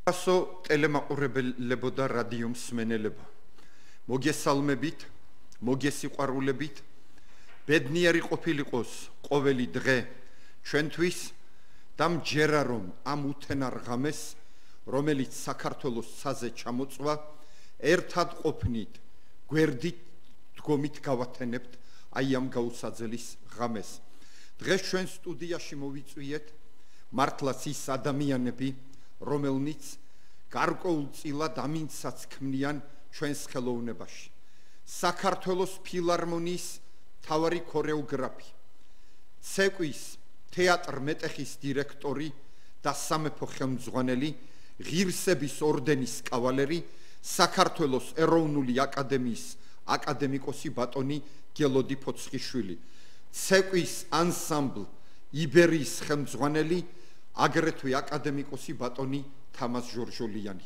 ასო ტელემაყურებლებო და რადიო მსმენელებო, მოგესალმებით, მოგესიყვარულებით, ბედნიერი ყოფილიყოს ყოველი დღე ჩვენთვის და მჯერა რომ ამ უთენარ ღამეს, რომელიც საქართველოს ცაზე ჩამოწვა, ერთად ყოფნით, გვერდით დგომით გავათენებთ აი ამ გაუსაძლის ღამეს. დღეს ჩვენ სტუდიაში მოვიწვიეთ მართლაც ის ადამიანები, რომელნიც გარკვეულწილად ამინდსაც ქმნიან ჩვენს ხელოვნებაში. საქართველოს ფილარმონიის მთავარი ქორეოგრაფი, ცეკვის თეატრ მეტეხის დირექტორი და სამეფო ხელმძღვანელი, ღირსების ორდენის კავალერი, საქართველოს ეროვნული აკადემიის აკადემიკოსი ბატონი გელოდი ფოცხიშვილი, ცეკვის ანსამბლ იბერიის ხელმძღვანელი, აგრეთვე აკადემიკოსი ბატონი თამაზ ჟორჟოლიანი.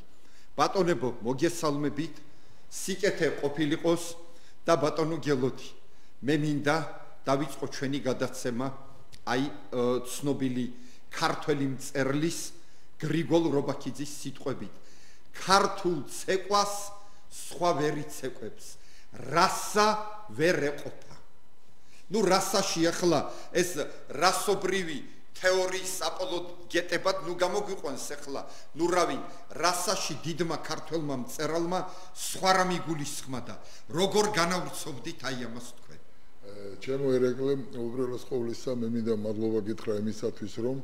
ბატონებო, მოგესალმებით, სიკეთე ყოფილიყოს და ბატონო გელოდი. მე მინდა დავიწყო ჩვენი გადაცემა აი ცნობილი ქართველი მწერლის გრიგოლ რობაქიძის სიტყვებით. ქართულ ცეკვას სხვა ვერ იცეკვებს, რასა ვერ ეყოფა. ნუ რასაში ახლა ეს რასობრივი თეორიის აპოლოგეტებად ნუ გამოგვიყვანს ახლა, ნუ რავი, რასაში დიდმა ქართველმა მწერალმა სხვა რამ იგულისხმა და როგორ განავრცობდით აი ამას თქვენ. ჩემო ერეკლე, უბრალოდ ყოვლისა მე მინდა მადლობა გითხრა იმისათვის, რომ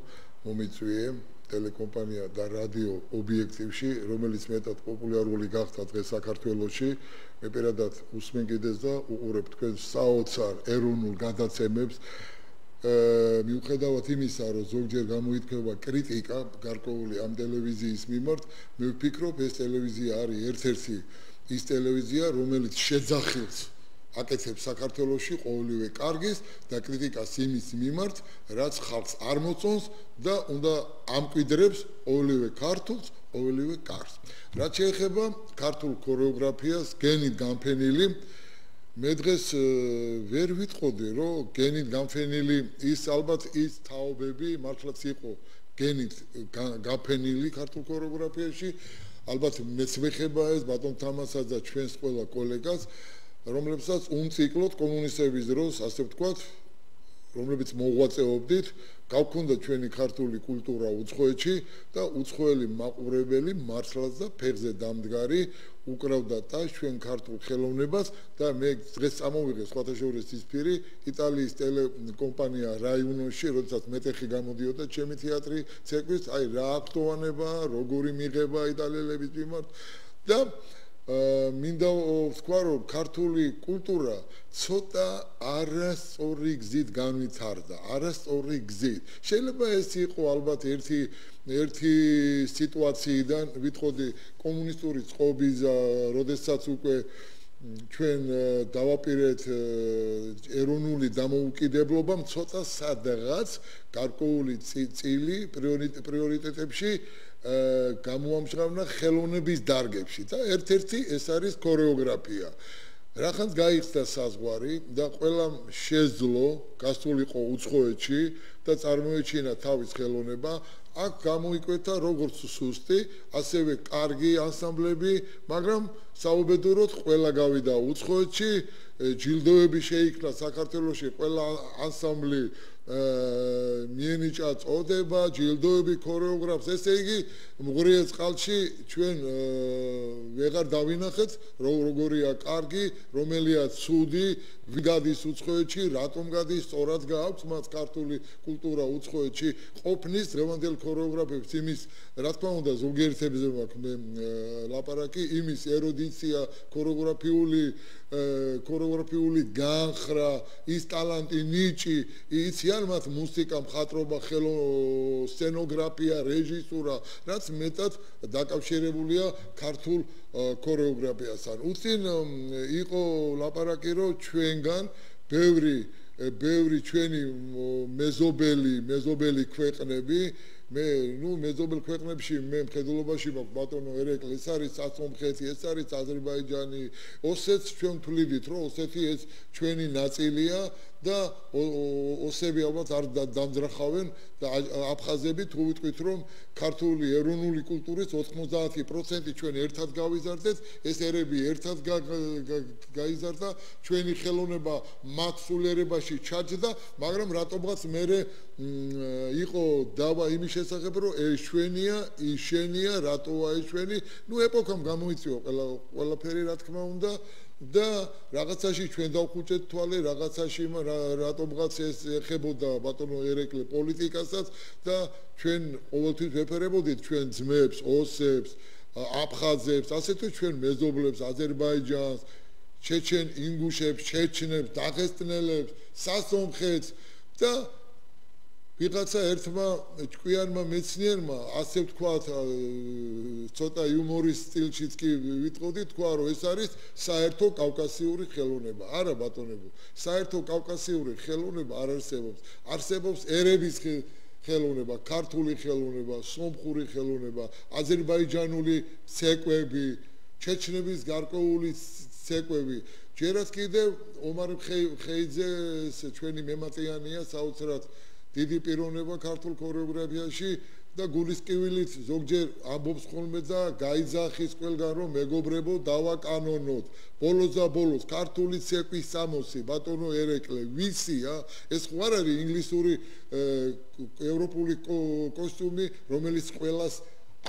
მომიწვიე ტელეკომპანია და რადიო ობიექტივში, რომელიც მეტად პოპულარული გახდა დღეს საქართველოში. მე პირადად უსმენ კიდეც და უყურებ თქვენ საოცარ ეროვნულ გადაცემებს. მიუხედავად იმისა, რომ ზოგჯერ გამოითქვა კრიტიკა გარკვეული ამ ტელევიზიის მიმართ, მე ვფიქრობ, ეს ტელევიზია არის ერთ-ერთი ის ტელევიზია, რომელიც შეძახილს აკეთებს საქართველოში ყოველივე კარგის და კრიტიკას იმის მიმართ, რაც ხალხს არ მოწონს და უნდა ამკვიდრებს ყოველივე ქართულს, ყოველივე კარგს. რაც შეეხება ქართულ ქორეოგრაფიას, გენით განფენილი, მე დღეს ვერ ვიტყოდი, რომ გენით განფენილი ის ალბათ ის თაობები მართლაც იყო გენით განფენილი ქართულ ქორეოგრაფიაში, ალბათ მეც ვეხება ეს ბატონ თამასას და ჩვენს ყველა კოლეგას, რომლებსაც უმციკლოდ კომუნისტების დროს, ასე ვთქვათ, რომლებიც მოღვაწეობდით, გავქონდა ჩვენი ქართული კულტურა უცხოეთში და უცხოელი მაყურებელი მართლაც და ფეხზე დამდგარი უკრავდა ტაშ ჩვენ ქართულ ხელოვნებას და მე დღეს წამოვიღე სხვათა შორის ის პირი იტალიის ტელეკომპანია რაიუნოში, როდესაც მეტეხი გამოდიოდა ჩემი თეატრი ცეკვის, აი რა აქტოვანება, როგორი მიღება იტალიელების მიმართ და მინდა ვთქვა, რომ ქართული კულტურა ცოტა არასწორი გზით განვითარდა, არასწორი გზით. შეიძლება ეს იყო ალბათ ერთი სიტუაციიდან, ვიტყოდი კომუნისტური წყობის, როდესაც უკვე ჩვენ დავაპირეთ ეროვნული დამოუკიდებლობამ, ცოტა სადღაც გარკვეული წილი პრიორიტეტებში გამოამჟღავნა ხელოვნების დარგებში და ერთ-ერთი ეს არის ქორეოგრაფია. რახანს გაიხსნა საზღვარი და ყველამ შეძლო გასულიყო უცხოეთში და წარმოეჩინა თავის ხელოვნება, აქ გამოიკვეთა როგორც სუსტი, ასევე კარგი ანსამბლები, მაგრამ საუბედუროდ ყველა გავიდა უცხოეთში, ჯილდოები შეიქმნა საქართველოში, ყველა ანსამბლი მიენიჭა წოდება, ჯილდოები ქორეოგრაფს, ესე იგი მღრიე წყალში ჩვენ ვეღარ დავინახეთ, როგორია კარგი, რომელია ცუდი, ვიგადის უცხოეთში, რატომ გადის, სწორად გააქვს მას ქართული კულტურა უცხოეთში ყოფნის დღევანდელ ქორეოგრაფებს იმის, რა თქმა უნდა, ზოგიერთებზე მაქვს მე ლაპარაკი, იმის ერუდიცია, ქორეოგრაფიული განხრა, ის ტალანტი, ნიჭი, იციან მათ მუსიკა, მხატვრობა, სცენოგრაფია, რეჟისურა, რაც მეტად დაკავშირებულია ქართულ ქორეოგრაფიასთან. უცინ იყო ლაპარაკი, რომ ჩვენგან ბევრი ჩვენი მეზობელი ქვეყნები მე მეზობელ ქვეყნებში მე მხედველობაში მაქვს ბატონო ერეკლე, ეს არის საწმხეთი, ეს არის აზერბაიჯანი, ოსეთს ჩვენ ვთვლიდით, რომ ოსეთი ეს ჩვენი ნაწილია და ოსები ალბათ არ დამძრახავენ და აფხაზები თუ ვიტყვით რომ ქართული ეროვნული კულტურის 90% ჩვენ ერთად გავიზარდეთ, ეს ერები ერთად გაიზარდა, ჩვენი ხელოვნება მათ სულიერებაში ჩაჯდა, მაგრამ რატომღაც მერე იყო დავა იმის შესახებ, რომ ეს ჩვენია, ის შენია, რატოა ეს ჩვენი, ნუ ეპოქამ გამოიწვია ყველაფერი რა თქმა უნდა და რაღაცაში ჩვენ დავხუჭეთ თვალე, რაღაცაში რატომღაც ეს ეხებოდა ბატონო ერეკლე პოლიტიკასაც და ჩვენ ყოველთვის ვეფერებოდით ჩვენ ძმებს, ოსებს, აფხაზებს, ასე თუ ჩვენ მეზობლებს, აზერბაიჯანს, ჩეჩენ ინგუშებს, ჩეჩნებს, დაღესტნელებს, სასონხეთს და ვიღაცა ერთმა ჭკვიანმა მეცნიერმა ასე ვთქვათ ცოტა იუმორის სტილშიც კი ვიტყოდი თქვა რომ ეს არის საერთო კავკასიური ხელოვნება. არა ბატონებო, საერთო კავკასიური ხელოვნება არ არსებობს. არსებობს ერების ხელოვნება, ქართული ხელოვნება, სომხური ხელოვნება, აზერბაიჯანული ცეკვები, ჩეჩნების გარკვეული ცეკვები. ჯერაც კიდევ ომარ ხეიძეს ჩვენი მემატიანია საოცრად დიდი პიროვნება ქართულ ქორეოგრაფიაში და გულისკივილით ზოგჯერ ამბობს ხოლმე და გაიძახის ყველგან რომ მეგობრებო დავაკანონოთ. ბოლოს ქართული ცეკვის სამოსი ბატონო ერეკლე ვისია? ეს ხო არ არის ინგლისური ევროპული კოსტუმი, რომელიც ყველას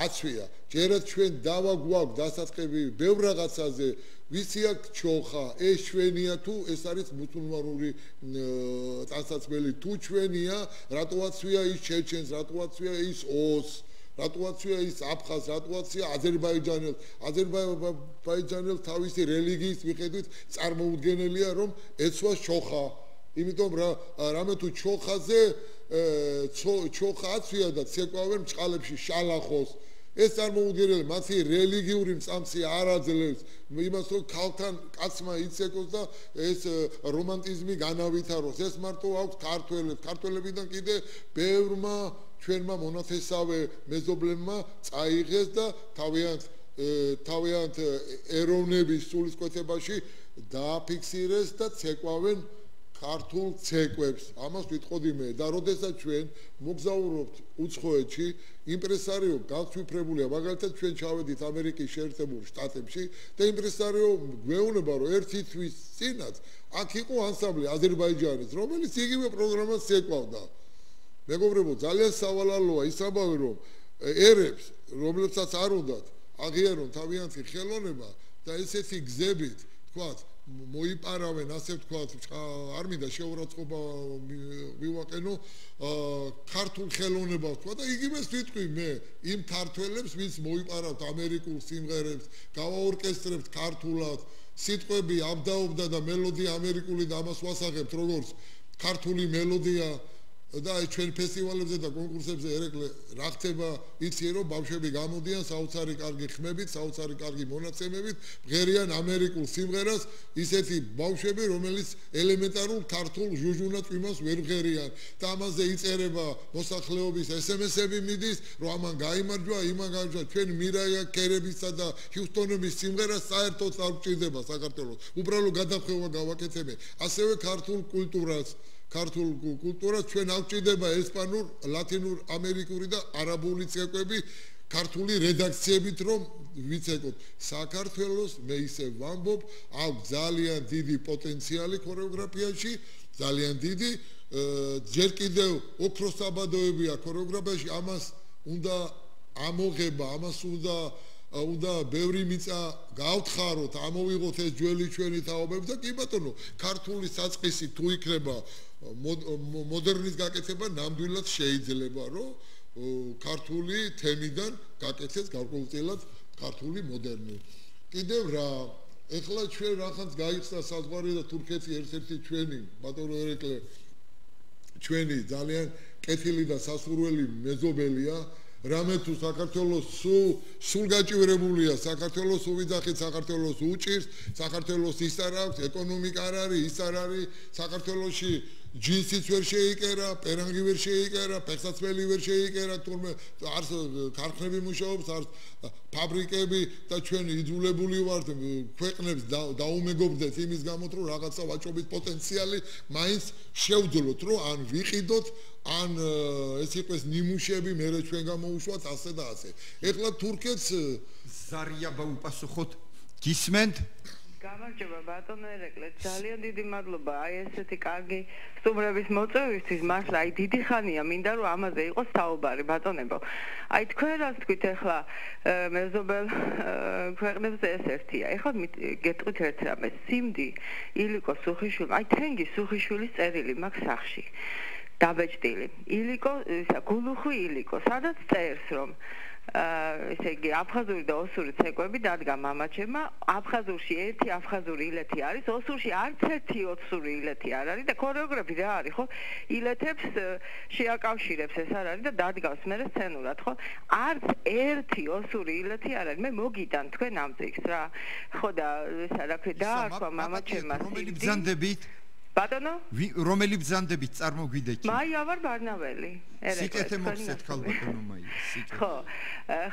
აცვია. ჯერაც ჩვენ დავა გვაქვს დასაწყები ბევრ რაღაცაზე ვიცი აქ ჩოხა, ეს ჩვენია თუ ეს არის მუსულმანური ტანსაცმელი თუ ჩვენია, რატოაცვია ის ჩეჩენს, რატოაცვია ის ოს, რატოაცვია ის აფხაზს, რატოაცვია აზერბაიჯანელს. აზერბაიჯანელს თავისი რელიგიის მიხედვით წარმოუდგენელია რომ ეცვას ჩოხა. იმიტომ რამე თუ ჩოხაზე ჩოხა აცვია და ცეკვავენ მჭყალებში შალახოს. ეს წარმოუდგენელი მათი რელიგიური მწამსი არ აძლევს იმას რომ ქალთან კაცმა იცეკოს და ეს რომანტიზმი განავითაროს. ეს მარტო აქვს ქართველებიდან კიდე ბევრმა ჩვენმა მონათესავე მეზობლებმა წაიღეს და თავიანთ ეროვნების სულისკვეთებაში დააფიქსირეს და ცეკვავენ ქართულ ცეკვებს. ამას ვიტყოდი მე და როდესაც ჩვენ მოგზაურობთ უცხოეთში, იმპრესარიო განცვიფრებულია, მაგალითად ჩვენ ჩავედით ამერიკის შეერთებულ შტატებში და იმპრესარიო გვეუბნება რომ ერთი თვის წინაც აქ იყო ანსამბლი აზერბაიჯანის, რომელიც იგივე პროგრამას ცეკვავდა. მეგობრებო, ძალიან სავალალოა ის ამბავი რომ ერებს, რომლებსაც არ უნდათ აღიარონ თავიანთი ხელოვნება და ესეთი გზებით, თქვათ მოიპარავენ ასე ვთქვათ, არ მინდა შეურაცხყოფა მივაყენო ქართულ ხელოვნებას თქვა და იგივეს ვიტყვი მე იმ ქართველებს, ვინც მოიპარავთ ამერიკულ სიმღერებს, გავაორკესტრებთ ქართულად, სიტყვები აბდაობდა და მელოდია ამერიკული და ამას ვასახებთ როგორც ქართული მელოდია და ჩვენ ფესტივალებზე და კონკურსებზე ერეკლე რა ხდება, იცი რომ ბავშვები გამოდიან საოცარი კარგი ხმებით, საოცარი კარგი მონაცემებით, ღერიან ამერიკულ სიმღერას, ისეთი ბავშვები, რომელიც ელემენტარულ ქართულ ჟუჟუნად იმას ვერ ღერიან და ამაზე იწერება მოსახლეობის SMS-ები მიდის, რომ ამან გაიმარჯვა, იმან გაიმარჯვა, ჩვენ მირაია კერებისა და ჰიუსტონების სიმღერას საერთოდ არ გვჭირდება საქართველოს. უბრალოდ გადახვევა გავაკეთებე. ასევე ქართულ კულტურას ჩვენ აღჭირდება ესპანურ, ლათინურ, ამერიკული და არაბული ცეკვები ქართული რედაქციებით რომ ვიცეკოთ. საქართველოს მე ისე ვამბობ, აქვს ძალიან დიდი პოტენციალი ქორეოგრაფიაში, ძალიან დიდი, ჯერ კიდევ ოქროს საბადოებია ქორეოგრაფიაში, ამას უნდა ამოღება, ამას უნდა ბევრი მიწა გავთხაროთ, ამოვიღოთ ეს ძველი ჩვენი თაობები და კი ბატონო, ქართული საწყისი თუ იქნება მოდერნის გაკეთება ნამდვილად შეიძლება, რომ ქართული თემიდან გაკეთდეს გარკვეულწილად ქართული მოდერნი. კიდევ რა, ეხლა ჩვენ რახანს გაიხსნა საზღვარი და თურქეთი ერთ-ერთი ჩვენი ბატონო ერეკლე ჩვენი ძალიან კეთილი და სასურველი მეზობელია. რამე თუ საქართველოს სულ გაჭირებულია, საქართველოს უვიძახით, საქართველოს უჭირს, საქართველოს ის არ აქვს, ეკონომიკა არ არის, ის არ არის, საქართველოში ჯინსიც ვერ შეიკერა, პერანგი ვერ შეიკერა, ფეხსაცმელი ვერ შეიკერა, თურმე არც ქარხნები მუშაობს, არც ფაბრიკები და ჩვენ იძულებული ვართ ქვეყნებს დაუმეგობრდეთ იმის გამო, რომ რაღაცა ვაჭრობის პოტენციალი მაინც შევძლოთ, რომ ან ვიყიდოთ, ან ეს იყოს ნიმუშები, მერე ჩვენ გამოუშვათ ასე და ასე. ეხლა თურქეთს ზარიაბა უპასუხოთ, გისმენთ? გამარჯობა ბატონო ერეკლე, ძალიან დიდი მადლობა აი ესეთი კარგი სტუმრების მოწვევისთვის, მართლა აი დიდი ხანია მინდა რომ ამაზე იყოს საუბარი ბატონებო. აი თქვენ რას თქვით ახლა მეზობელ ქვეყნებზე ეს ერთია. ეხლა გეტყვით ერთ რამეს, სიმდი ილიკო სუხიშვილი, აი თენგი სუხიშვილის წერილი მაქვს სახში. დაბეჭდილი. ილიკო, ისა გულუხვი ილიკო, სადაც წერს რომ ესე იგი აფხაზური და ოსური ცეკვები დადგა მამაჩემმა, აფხაზურში ერთი აფხაზური ილეთი არის, ოსურში არც ერთი ოსური ილეთი არ არის და ქორეოგრაფი რა არის, ხო? ილეთებს შეაკავშირებს ეს არ არის და დადგავს მერე სცენურად, ხო? არც ერთი ოსური ილეთი არ არის. მე მოგიტან თქვენ ამ წიგს რა. ხო და ესა რა ქვია დაარქვა მამაჩემმა. რომელი ბრძანდებით? ბატონო? რომელი ბრძანდებით წარმოგვიდეთ? მაია ვარ ბარნაველი. სიკეთე მოხსეთ ხალბატონო მაია.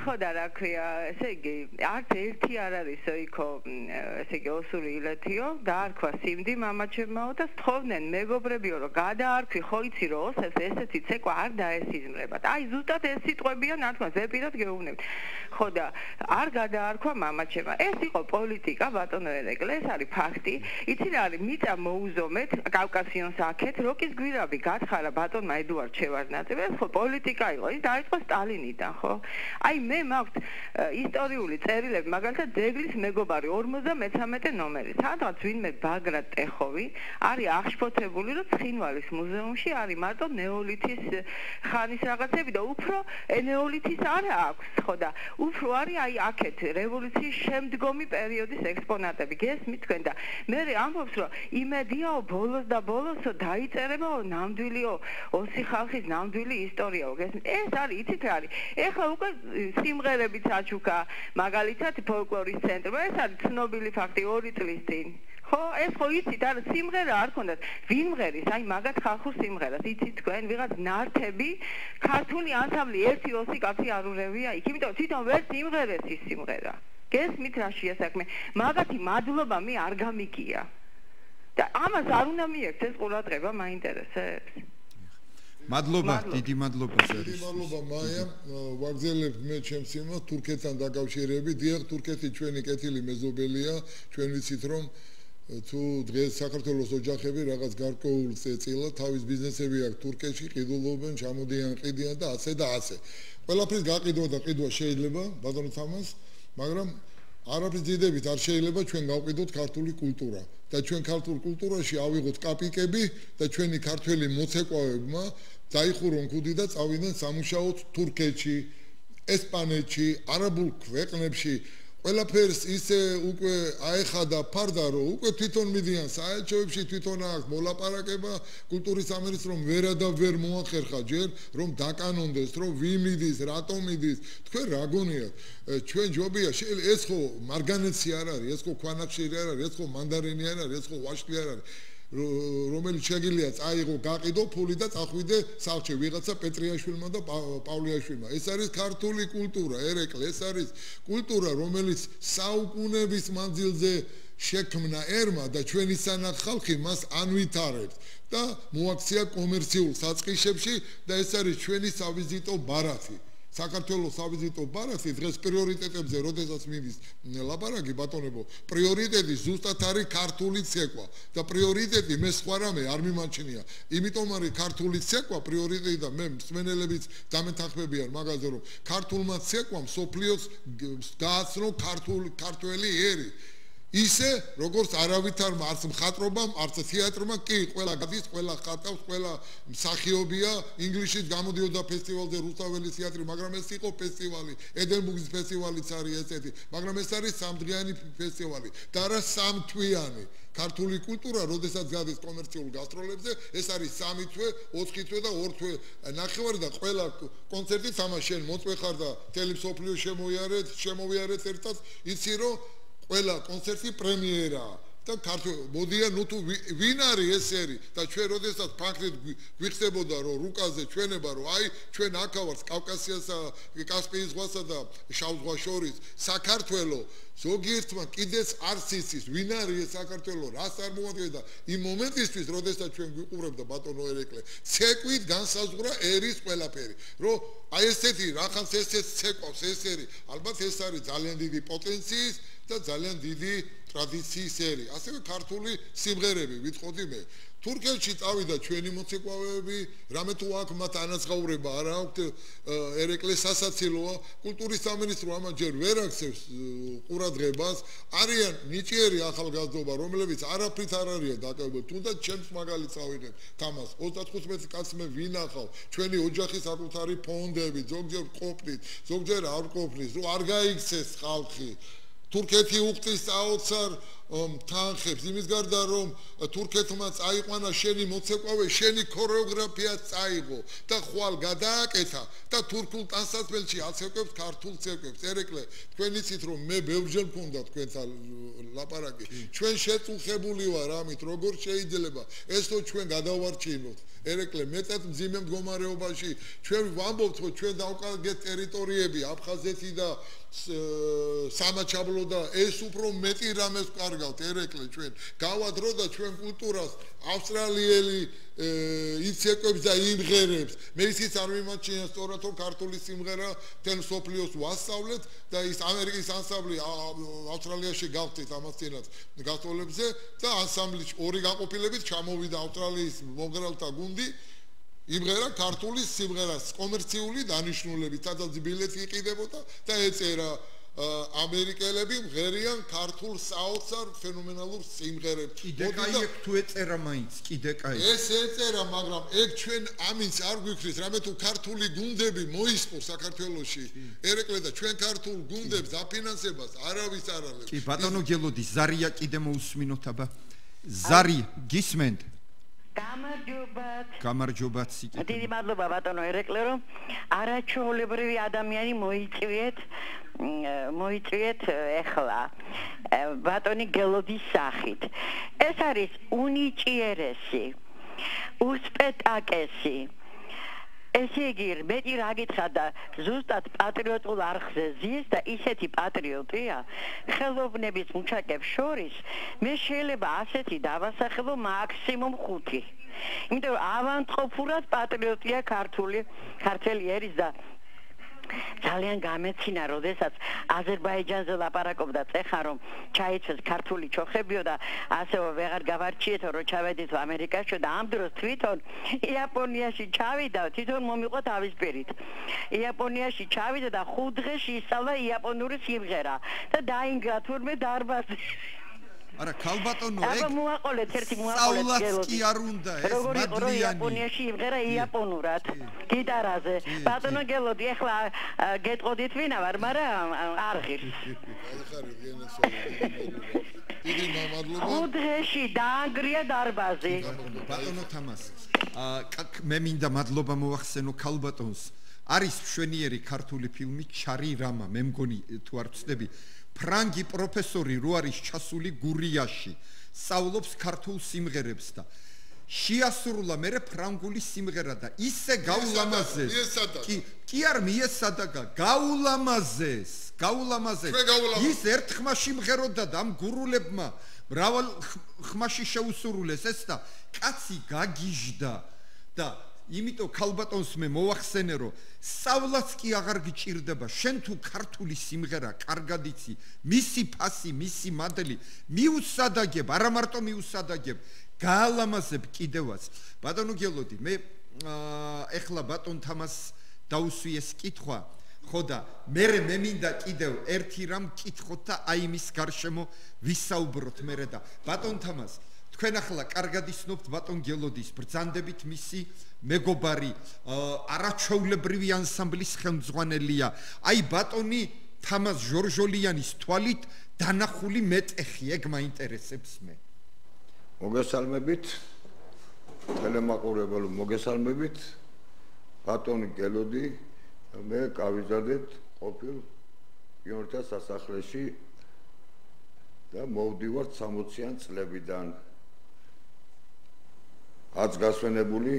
ხო და რა ქვია, ესე იგი, არც ერთი არ არის იქო, ესე იგი, ოსური ილეთიო, დაარქვა სიმდი მამაჩემმაო და სთხოვდნენ მეგობრებიო, რომ გადაარქვი, ხო იცი რომ ოსებს ესეთი ცეკვა არ დაესიზმრებათ. აი ზუსტად ეს სიტყვებია ნათქვამს, ვეპირად გეუბნებთ. ხო და არ გადაარქვა მამაჩემმა. ეს იყო პოლიტიკა, ბატონო ერეკლე, ეს არის ფაქტი. იცი რა არის, მიწა მოუზომეთ კავკასიონს აქეთ, როკის გვირაბი გათხარა ბატონმა ედუარდ შევარდნაძემ. ეს ხო პოლიტიკა იყო, ის დაიწყო სტალინიდან, ხო? აი მე მაქვს ისტორიული წერილები, მაგალითად ძეგლის მეგობარი 53 ნომერი. სადღაც ვინმე ბაგრატ ტეხოვი არის აღშფოთებული, რომ ცხინვალის მუზეუმში არის მარტო ნეოლითის ხანის რაღაცები და უფრო ნეოლითის არ აქვს, ხო და უფრო არის აი აქეთ რევოლუციის შემდგომი პერიოდის ექსპონატები. გესმით თქვენ და მე ამბობს, რომ იმედიაო ბოლოს და ბოლოსო დაიწერებაო ნამდვილიო ოსი ხალხის ნამდვილი ისტორიაო. გესმით? ეს არის, იცით რა არის? ეხლა უკვე სიმღერებიც აჩუქა, მაგალითად ფოლკლორის ცენტრმა, ეს არის ცნობილი ფაქტი 2 წლის წინ. ხო, ეს ხო იცით, არა სიმღერა არ ქონდათ. ვინ მღერის? აი მაგათ ხალხურ სიმღერას, იცით თქვენ, ვიღაც ნართები, ქართული ანსამბლი, ერთი ოსი კაცი არ ურევია იქ, იმიტომ თვითონ ვერ სიმღერეს ის სიმღერა. გესმით რაშია საქმე? მაგათი მადლობა მე არ გამიგია. და ამას არ უნდა მიექცეს ეს ყურადღება, მაინტერესებს. მადლობა, დიდი მადლობა ზარის. დიდი მადლობა მაია, ვაგზელებთ მე ჩემს იმას თურქეთთან დაკავშირებით. დიახ, თურქეთი ჩვენი კეთილი მეზობელია, ჩვენ ვიცით რომ თუ დღეს საქართველოს ოჯახები რაღაც გარკვეულ წილად თავის ბიზნესები აქვს თურქეთში, ყიდულობენ, ჩამოდიან, ყიდიან და ასე და ასე. ყველაფრის გაყიდვა და ყიდვა შეიძლება, ბატონო თამას, მაგრამ არაფრის დიდებით არ შეიძლება ჩვენ გავყიდოთ ქართული კულტურა და ჩვენ ქართულ კულტურაში ავიღოთ კაპიკები და ჩვენი ქართველი მოცეკვავებმა დაიხურონ ქუდი და წავიდნენ სამუშაოდ თურქეთში, ესპანეთში, არაბულ ქვეყნებში. ყველაფერს ისე უკვე აეხადა ფარდა, რომ უკვე თვითონ მიდიან საელჩოებში, თვითონ აქვს მოლაპარაკება კულტურის ამერიც, რომ ვერა და ვერ მოახერხა ჯერ, რომ დაკანონდეს, რომ ვინ მიდის, რატომ მიდის. თქვენ რა გონიათ? ჩვენ ჯობია, ეს ხო მარგანეცი არ არის, ეს ხო ქვანახშირი არ არის, ეს ხო მანდარინი არ არის, ეს ხო ვაშლი არ არის. რომელიც შეგიძლია წაიღო, გაყიდო ფული და წახვიდე სახლში ვიღაცა პეტრიაშვილმა და პავლიაშვილმა. ეს არის ქართული კულტურა, ერეკლე, ეს არის კულტურა, რომელიც საუკუნეების მანძილზე შექმნა ერმა და ჩვენი სანახ ხალხი მას ანვითარებს და მოაქცია კომერციულ საწყისებში და ეს არის ჩვენი სავიზიტო ბარათი. საქართველოს სავიზიტო ბარათი დღეს პრიორიტეტებზე, როდესაც მიდის ლაპარაკი ბატონებო, პრიორიტეტი ზუსტად არის ქართული ცეკვა და პრიორიტეტი მე სხვა რამე არ მიმაჩნია. იმიტომ არის ქართული ცეკვა პრიორიტეტი და მე მსმენელებიც დამეთანხმებიან მაგაზე, რომ ქართულმა ცეკვამ სოფლიოს დააცნო ქართველი ერი. ისე როგორც არავითარმა არც მხატვრობამ, არც თეატრმა კი ყველა გადის, ყველა ხატავს, ყველა მსახიობია, ინგლისშიც გამოდიოდა ფესტივალზე რუსთაველის თეატრი, მაგრამ ეს იყო ფესტივალი, ედენბურგის ფესტივალიც არის ესეთი, მაგრამ ეს არის სამდღიანი ფესტივალი და არა სამთვიანი. ქართული კულტურა, როდესაც გადის კომერციულ გასტროლებზე, ეს არის 3 თვე, 4 თვე და 2 თვე ნახევარი და ყველა კონცერტი თამაშ შენ მოწვე ხარ და თელი მსოფლიო შემოვიარეთ ერთად, იცი რომ ყველა კონცერტი პრემიერაა და მოდიან ნუ თუ ვინ არის ეს ერი და ჩვენ როდესაც ფაქტით გვიხსებოდა რომ რუკაზე ჩვენება რომ აი ჩვენ აქავართ კავკასიასა კასპიის ზღვასა და შავ ზღვას შორის საქართველოს ზოგიერთმა კიდეც არც იცის ვინ არის ეს საქართველოს რას წარმოადგენს და იმ მომენტისთვის როდესაც ჩვენ გვიყურებდა ბატონო ერეკლე ცეკვით განსაზღვრა ერის ყველაფერი რომ აი ესეთი რახანს ესეც ცეკვავს ეს ერი ალბათ ეს არის ძალიან დიდი პოტენციის და ძალიან დიდი ტრადიციის ერი ასევე ქართული სიმღერები ვიტყოდი მე თურქეთში წავიდა ჩვენი მოცეკვავეები რამე თუ აქ მათ ანაზღაურება არ აქვთ ერეკლეს სასაცილოა კულტურის სამინისტრო ამან ჯერ ვერ აქცევს ყურადღებას არიან ნიჭიერი ახალგაზრდობა რომლებიც არაფრით არ არიან დაკავებული თუნდაც ჩემს მაგალითს ავიღებ თამას 35 კაცს მე ვინახავ ჩვენი ოჯახის საკუთარი ფონდები ზოგჯერ ყოფნით ზოგჯერ არ ყოფნით რომ არ გაიქცეს ხალხი თურქეთი უხდის საოცარ თანხებს იმის გარდა რომ თურქეთმა წაიყვანა შენი მოცეკვავე შენი ქორეოგრაფია წაიღო და ხვალ გადააკეთა და თურქულ ტანსაცმელში აცეკვებს ქართულ ცეკვებს ერეკლე თქვენ იცით რომ მე ბევრჯერ მქონდა თქვენთან ლაპარაკი ჩვენ შეწუხებული ვარ ამით როგორ შეიძლება ეს რომ ჩვენ გადავარჩინოთ ერეკლე მეტად მძიმე მდგომარეობაში ჩვენ ვამბობთ რომ ჩვენ დავკარგეთ ტერიტორიები აფხაზეთი და სამაჩაბლო და ეს უფრო მეტი რამეს ვკარგავთ ერეკლე ჩვენ გავადრო და ჩვენ კულტურას ავსტრალიელი იცეკვებს და იმღერებს მე ისიც არ მიმაჩნია სწორად რომ ქართული სიმღერა თელ სოფლიოს ვასწავლეთ და ის ამერიკის ანსამბლი ავსტრალიაში გავხდით ამას წინათ გასწავლებზე და ანსამბლში ორი გაყოფილებით ჩამოვიდა ავსტრალიის მომღერალთა გუნდი იმღერა ქართული სიმღერას კომერციული დანიშნულებით სადაც ბილეთი იყიდებოდა და ეწერა ამერიკელები მღერიან ქართულ საოცარ ფენომენალურ სიმღერებს კიდე კაი ეგ თუ ეწერა მაინც კიდე კაი ეს ეწერა მაგრამ ეგ ჩვენ ამინც არ გვიქრის რამე თუ ქართული გუნდები მოისპო საქართველოში ერეკლე და ჩვენ ქართულ გუნდებს დაფინანსებას არავის არ არის კი ბატონო გელოდი ზარია კიდე მოусმინოთ აბა ზარი გისმენთ გამარჯობათ სიკეთე დიდი მადლობა ბატონო ერეკლე რომ არაჩვეულებრივი ადამიანი მოიწვიეთ ეხლა ბატონი გელოდის სახით ეს არის უნიჭიერესი უსპეტაკესი ესე იგი მეტი რა გითხრა და ზუსტად პატრიოტულ არხზე ზის და ისეთი პატრიოტია ხელოვნების მუჩაკებს შორის მე შეიძლება ასეთი დავასახელო მაქსიმუმ 5 იმიტომ ავანტყოფურად პატრიოტია ქართელი ერის და ძალიან გამეცინა როდესაც აზერბაიჯანზე ლაპარაკობდა წეხა რომ ჩაიცეს ქართული ჩოხებიო და ასევე ვეღარ გავარჩიეთო რომ ჩავედით ამერიკაში და ამ დროს თვითონ იაპონიაში ჩავიდა თვითონ მომიყვა თავის პირით იაპონიაში ჩავიდა და 5 დღეში ისწავლა იაპონური სიმღერა და დაინგრა თურმე დარბაზი არა ქალბატონო ეგ აბა მოაყოლეთ ერთი მოაყოლეთ გელოდი კი არ უნდა ეს მადლიანი იაპონიაში იმღერა იაპონურად გიტარაზე ბატონო გელოდი ეხლა გეტყოდით ვინა ვარ მაგრამ არ ღირს დიდი მადლობა ხუდეში დაანგრია დარბაზი ბატონო თამას მე მინდა მადლობა მოახსენო ქალბატონს არის მშვენიერი ქართული ფილმი ჩარი რამა მე მგონი თუ არ ვცდები ფრანგი პროფესორი რო არის ჩასული გურიაში სწავლობს ქართულ სიმღერებს და შეასრულა მე ფრანგული სიმღერა და ისე გაულამაზეს კი არ მიესადაგა გაულამაზეს ის ერთ ხმაში მღეროდა და ამ გურულებმა მრავალ ხმაში შეუსრულეს ეს და კაცი გაგიჟდა და იმიტომ ქალბატონს მე მოახსენე რომ სწავლაც კი აღარ გიჭირდება შენ თუ ქართული სიმღერა კარგად იცი მისი ფასი მისი მადლი მიუსადაგებ არა მარტო მიუსადაგებ გაალამაზებ კიდევაც ბატონო გელოდი მე ეხლა ბატონ თამას დაუსვი ეს კითხვა ხო და მე მინდა კიდევ ერთი რამ კითხოთ და აი მის გარშემო ვისაუბროთ მე და ბატონ თამას თქვენ ახლა კარგად იცნობთ ბატონ გელოდის ბრძანდებით მისი მეგობარი არაჩვეულებრივი ანსამბლის ხელმძღვანელია აი ბატონი თამას ჟორჟოლიანის თვალით დანახული მეტეხი ეგ მაინტერესებს მე მოგესალმებით ტელემაყურებელო მოგესალმებით ბატონი გელოდი მე გავიზარდეთ ყოფილ პიონერთა სასახლეში და მოვდივართ 60-იან წლებიდან. აც გასვენებული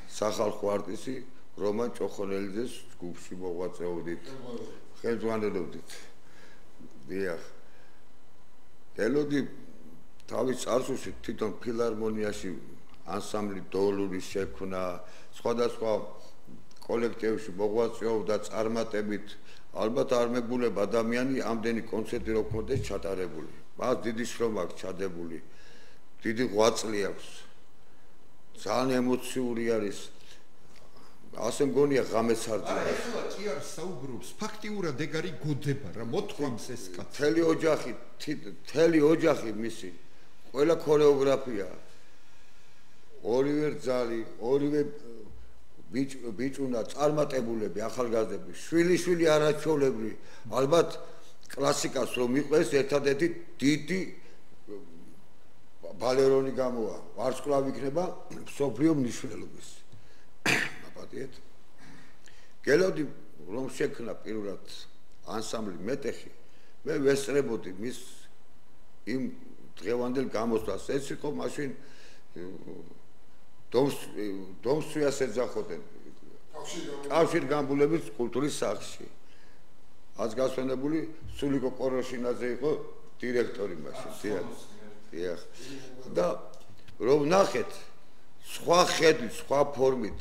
სახალხო არტისტი რომან ჭოხონელიძეს ჯგუფში მოღვაწეობდით. ხელმძღვანელობდით. დიახ. ელოდი თავის წარსულში თვითონ ფილარმონიაში ანსამბლი დოლური შექმნა, სხვადასხვა კოლექტივებში მოღვაწეობდა წარმატებით. ალბათ არ მეგულება ადამიანი ამდენი კონცერტი რო ქონდეს ჩატარებული. მას დიდი შრომა აქვს ჩადებული. დიდი ღვაწლი აქვს. ძალიან ემოციური არის. ასე მგონია ღამეს არწია. ეხლა კი არ საუბრობს, ფაქტიურად ეგ არის გოდება რა, მოთხოვს ეს კაცი. მთელი ოჯახი მისი, ყველა ქორეოგრაფია. ორივე ძალი, ორივე ბიჭუნა წარმატებულები, ახალგაზრდები, შვილი არაჩვეულებრივი. ალბათ კლასიკას რომ მიყვეს ერთადერთი დიდი ბალერონი გამოვა. ვარსკვლავი იქნება მსოფლიო მნიშვნელობის. მაპატიეთ. გელოდი რომ შექმნა პირველად ანსამბლი მეტეხი, მე ვესწრებოდი მის იმ დღევანდელ გამოსვლას. ეს იყო მაშინ დომსვიას ეძახოდნენ კავშირგამბულების კულტურის სახლში. აც გასვენებული სულიკო კოროშინაძე იყო დირექტორი მაშინ. დიახ. და რომ ნახეთ სხვა ხედვით, სხვა ფორმით,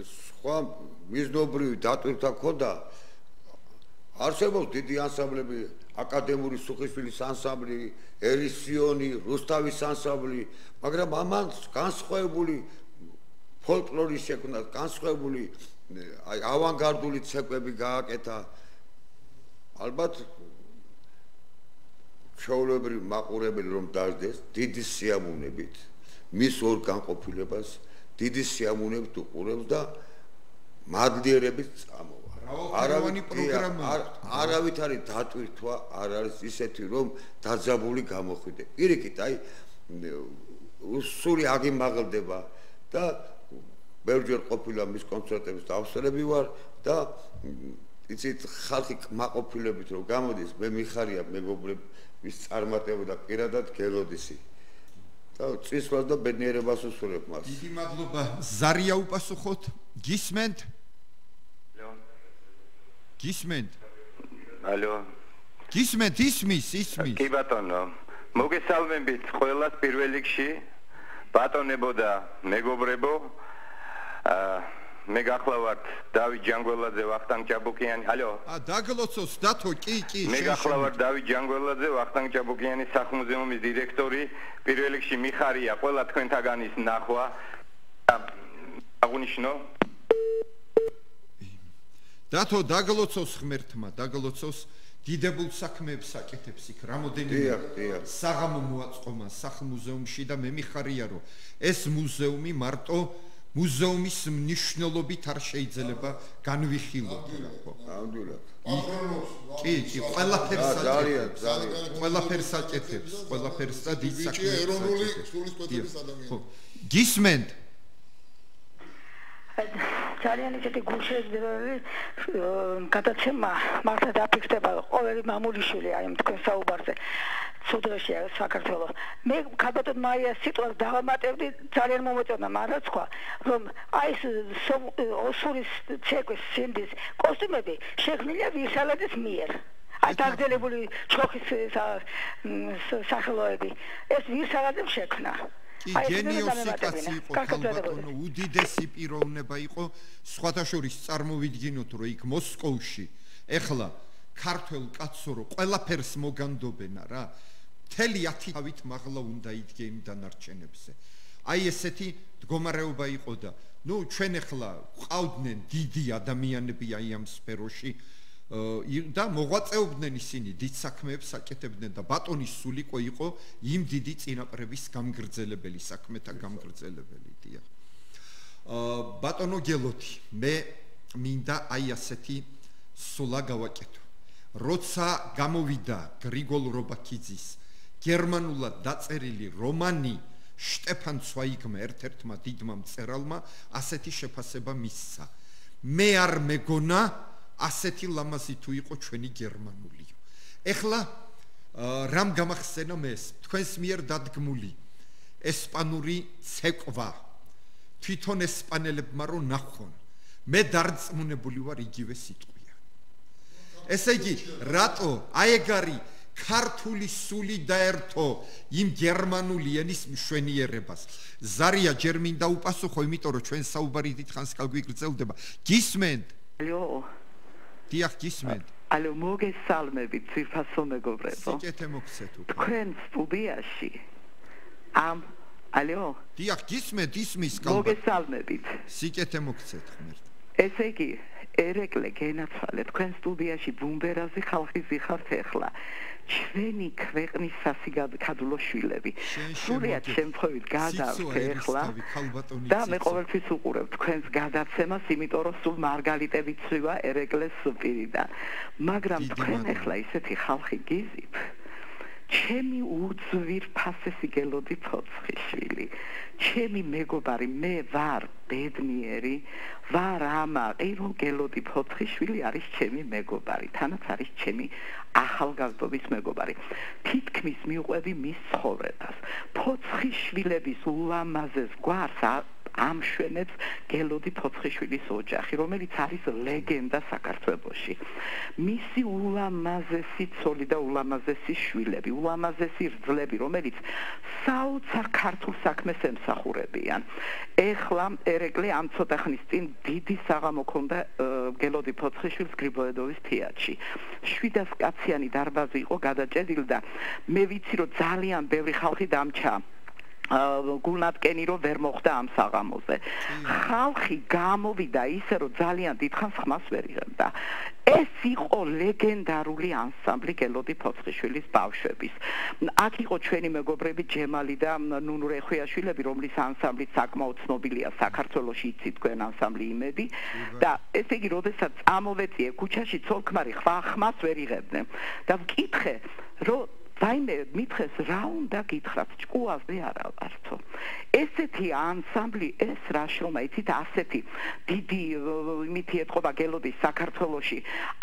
სხვა მიზნობრივი დატვირთვა ქონდა. არსებობს დიდი ანსამბლები, აკადემიური სუხიშვილის ანსამბლი, ერისიონი, რუსთავის ანსამბლი, მაგრამ ამან განსხვავებული ფოლკლორის შექმნა, განსხვავებული ავანგარდული ცეკვები გააკეთა. ალბათ ჩვეულებრივ მაყურებელი რომ დაждდეს დიდი სიამოვნებით მის ორ განყოფილებას, დიდი სიამოვნებით უყურებს და მადლიერებით წამოვა. არავით არის დატვირთვა, არ არის ისეთი რომ დაძაბული გამოხვიდე. პირიქით, აი სული აგიმაღლდება და ბევრჯერ ყოფილა მის კონცერტების დავსწრები ვარ და იცით ხალხი მაყოფილებით რომ გამოდის, მე მიხარია მეგობრების წარმატება და პირადად გელოდისი. და წისვლას და ბედნიერებას უსურებ მას. დიდი მადლობა. ზარია უპასუხოთ. გისმენთ? გისმენთ? ალო. გისმენთ, ისმის. კი ბატონო. მოგესალმებით ყველას პირველ რიგში. ბატონებო და მეგობრებო. მე გახლავართ დავით ჯანგველაძე, ვახტანგ ჭაბუკიანი. ალო. დაგლოცოს დათო, კი. მე გახლავართ დავით ჯანგველაძე, ვახტანგ ჭაბუკიანის სახლ-მუზეუმის დირექტორი. პირველ რიგში მიხარია ყველა თქვენთაგანის ნახვა. აღნიშნო. დათო დაგლოცოს ღმერთმა, დაგლოცოს დიდებულ საქმეებს აკეთებს იქ რამოდენიმე საღამო მოაწყომა სახლ-მუზეუმში და მე მიხარია რომ ეს მუზეუმი მარტო მუზეუმის მნიშვნელობით არ შეიძლება განვიხილოთ რა ხო? ნამდვილად. კი, ყველაფერს აკეთებს, ყველაფერს და დიდ საქმეებს. ეროვნული სულისკვეთების ადამიანი. ხო. გისმენთ? ძალიან ისეთი გულშემატკივრელი გადაცემა მართლა დაფიქსდება ყოველი მამულიშვილი აი თქვენ საუბარზე სუდრეშია საქართველოს. მე ქალბატონ მარიას სიტყვას დავამატებდი, ძალიან მომეწონა მარაცქვა, რომ აი ეს ოსურის ცეკვის სინდის კოსტუმები შექმნილია ვირსალაძის მიერ. აი დაგრძელებული ჩოხის სახელოები. ეს ვირსალაძემ შექმნა. გენიოსი კაცი იყო ქალბატონო, უდიდესი პიროვნება იყო, სხვათა შორის წარმოვიდგინოთ რომ იქ მოსკოვში ეხლა ქართველ კაცო რომ ყველაფერს მოგანდობენა რა, მთელი 10 თავით მაღლა უნდა იდგე იმ დანარჩენებზე. აი ესეთი მდგომარეობა იყო და ნუ ჩვენ ეხლა ყავდნენ დიდი ადამიანები აი ამ სფეროში და მოღვაწეობდნენ ისინი, დიდ საქმეებს აკეთებდნენ და ბატონის სულიკო იყო იმ დიდი წინაპრების გამგრძელებელი, საქმეთა გამგრძელებელი. დიახ. ბატონო გელოთი, მე მინდა აი ასეთი სულა გავაკეთო. როცა გამოვიდა გრიგოლ რობაქიძის გერმანულად დაწერილი რომანი შტეფან ცვაიგმა ერთ-ერთმა დიდმა მწერალმა ასეთი შეფასება მისცა. მე არ მეგონა ასეთი ლამაზი თუ იყო ჩვენი გერმანულიო. ეხლა რამ გამახსენა მეს თქვენს მიერ დადგმული ესპანური ცეკვა თვითონ ესპანელებმა რო ნახონ მე დარწმუნებული ვარ იგივე სიტყვია ესე იგი რატო აი ეგ არის ქართული სული დაერთო იმ გერმანული ენის მშვენიერებას ზარია ჯერ მინდა უპასუხო იმიტომ რომ ჩვენ საუბარი დიდხანს გაგვიგრძელდება გისმენთ ალო დიახ გისმენთ ალო მოგესალმებით ძვირფასო მეგობრებო სიკეთე მოგცეთ უკვე თქვენ სტუდიაში ამ ალო დიახ გისმენთ ისმის კალბა მოგესალმებით სიკეთე მოგცეთ ხმერთ ესე იგი ერეკლე გენაცვალე თქვენ სტუდიაში ბუმბერაზი ხალხი ზიხართ ეხლა ჩვენი ქვეყნის სასიგადო შვილები სულიად შემთხვევით გადავთ ეხლა და მე ყოველთვის უყურებ თქვენს გადაცემას იმიტომ რომ სულ მარგალიტები ცვივა ერეკლეს პირიდან მაგრამ თქვენ ეხლა ისეთი ხალხი გიზით ჩემი უძვირფასესი გელოდი ფოცხიშვილი ჩემი მეგობარი მე ვარ ბედნიერი ვარ ამაყი რომ გელოდი ფოცხიშვილი არის ჩემი მეგობარი თანაც არის ჩემი ახალგაზრდობის მეგობარი თითქმის მიყვები მის ცხოვრებას ფოცხიშვილების ულამაზეს გვარს ამშვენებს გელოდი ფოცხიშვილის ოჯახი რომელიც არის ლეგენდა საქართველოში მისი ულამაზესი ცოლი და ულამაზესი შვილები ულამაზესი რძლები რომელიც საოცარ ქართულ საქმეს ემსახურებიან ეხლა ერეკლე ამ ცოტა ხნის წინ დიდი საღამო ქონდა გელოდი ფოცხიშვილის გრიბოედოვის თეატრში 700 კაციანი დარბაზი იყო გადაჭედილი და მე ვიცი რომ ძალიან ბევრი ხალხი დამჩა გულნატკენი რომ ვერ მოხდა ამ საღამოზე ხალხი გამოვიდა ისე რომ ძალიან დიდხანს ხმას ვერ იღებდა ეს იყო ლეგენდარული ანსამბლი გელოდი ფოცხიშვილის ბავშვების აქ იყო ჩვენი მეგობრები ჯემალი და ნუნუ რეხვიაშვილები რომლის ანსამბლი საკმაოდ ცნობილია საქართველოში იცით თქვენ ანსამბლი იმედი და ესე იგი როდესაც წამოვეწიე ქუჩაში ცოლ-ქმარი ხმას ვერ იღებდნენ და ვკითხე რომ ვაიმე მითხეს რა უნდა გითხრათ ჭკუაზე არა ვართო ესეთი ანსამბლი ეს რა შრომა იცით ასეთი დიდი იმითი ეთყობა გელოდის საქართველოში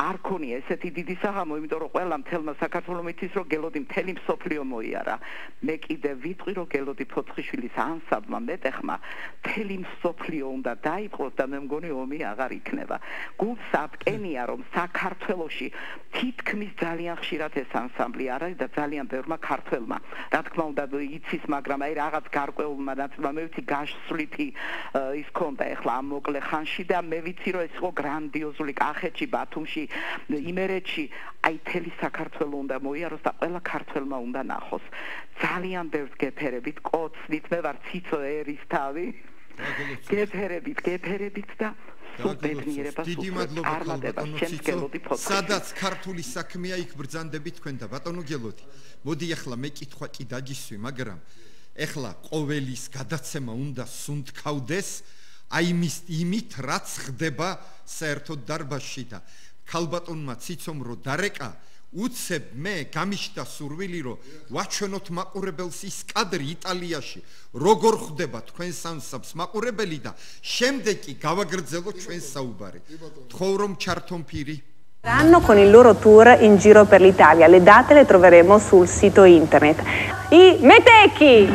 არ ქონია ესეთი დიდი საღამო იმიტომ რომ ყველა მთელმა საქართველოს იცის რომ გელოდი მთელი მსოფლიო მოიარა მე კიდე ვიტყვი რომ გელოდი ფოცხიშვილის ანსამბლმა მეტეხმა მთელი მსოფლიო უნდა დაიპყროს და მე მგონი ომი აღარ იქნება გულს აბკენია რომ საქართველოში თითქმის ძალიან ხშირად ეს ანსამბლი არის და ძალიან ბევრმა ქართველმა რა თქმა უნდა იცის მაგრამ აი რაღაც გარკვეულმა ნაწილმა მე ვიცი გასვლითი ის კონტა ეხლა ამ მოკლე ხანში და მე ვიცი რომ ეს იყო გრანდიოზული კახეთში ბათუმში იმერეთში აი თელი საქართველო უნდა მოიაროს და ყველა ქართველმა უნდა ნახოს ძალიან ბევრს გეფერებით კოცნით მე ვარ ციცო ერისთავი გეფერებით და დიდი მადლობა ბატონო ციცო სადაც ქართული საქმეა იქ ბრძანდებით თქვენ და ბატონო გელოდი მოდი ახლა მე კითხვა კი დაგისვი მაგრამ ახლა ყოველის გადაცემა უნდა სუნთქავდეს აი იმით რაც ხდება საერთოდ დარბაზში და ქალბატონმა ციცომ რო დარეკა უცებ მე გამიშდა სურვილი რომ ვაჩვენოთ მაყურებელს ის კადრი იტალიაში როგორ ხდება თქვენს ანსამბლს მაყურებელი და შემდეგ კი გავაგრძელოთ ჩვენს საუბარი თხოვ რომ ჩართონ პირი Con il loro tour in giro per l'Italia. Le date le troveremo sul sito internet. I Metecchi!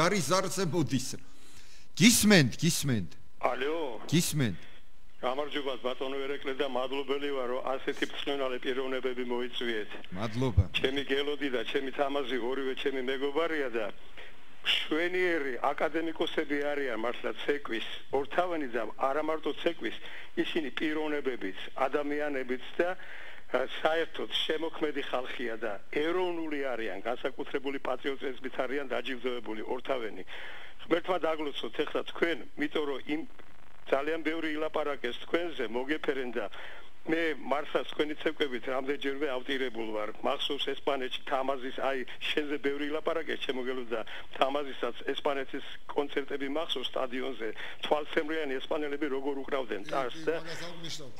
ზარი ზარზე მოდის. გისმენთ. ალო. გისმენთ. გამარჯობა ბატონო ერეკლე და მადლობელი ვარ რომ ასეთი ბრწყინვალე პიროვნებები მოიწვიეთ. მადლობა. ჩემი გელოდი და ჩემი თამაზი ორივე ჩემი მეგობარია და შვენიერი აკადემიკოსები არიან მართლა ცეკვის, ორთავენი და არა მარტო ცეკვის, ისინი პიროვნებებიც, ადამიანებიც და საერთოდ შემოქმედი ხალხია და ეროვნული არიან, განსაკუთრებული პატრიოტიზმით არიან დაჯილდოებული ორთავენი. ღმერთმა დაგლოცოთ ეხლა თქვენ, იმიტომ რომ იმ ძალიან ბევრი ილაპარაკეს თქვენზე, მოგეფერენ და მე მართლაც თქვენი ცეკვებით რამდენჯერმე ავტირებულ ვარ. მახსოვს ესპანეთში თამაზის, აი შენზე ბევრი ილაპარაკეს, შემოგელო და თამაზისაც ესპანეთის კონცერტები მახსოვს სტადიონზე. თვალსემრიანი ესპანელები როგორ უკრავდნენ ტარს და